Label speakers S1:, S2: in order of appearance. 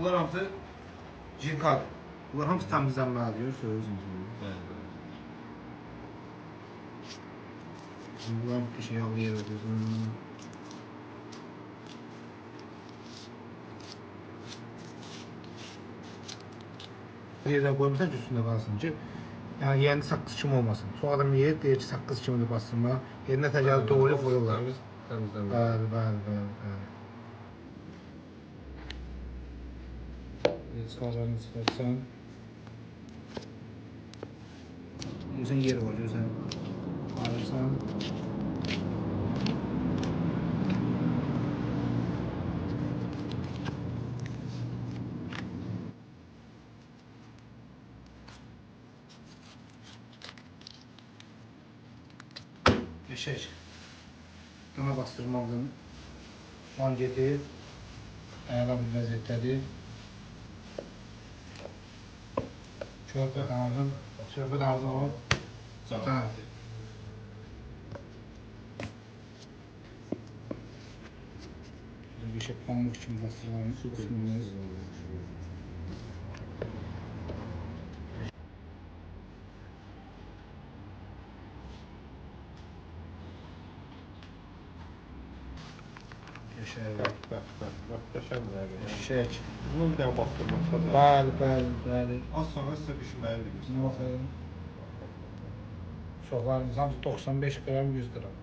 S1: Bunlar hamısı jirkal. Bunlar hamısı təmizlənməlidir, görürsünüz. Bunlar bir şey alıyoruz. Yerine koymuşsan ki üstünde kalsın ki yani yerinde sakkız çim olmasın. Sonra adam yer deyir ki sakkız çimini basın. Yerine təcavüz doğru koyurlar. Bəli. Çıxarlarını çıxarsan. Sen yer var, sen alırsan. Eşek. Dana bastırmamızın manketi ayağına bir vəziyyətdədir. Körpə danızın o zaten. Bir şey pamuk için bastırmamız. Eşek.
S2: Bunun bir dənə bastırmaq.
S1: Bəli.
S2: Az sonra sizə düşməlidir.
S1: Çoxlarımız hamısı 95 qram 100 qram.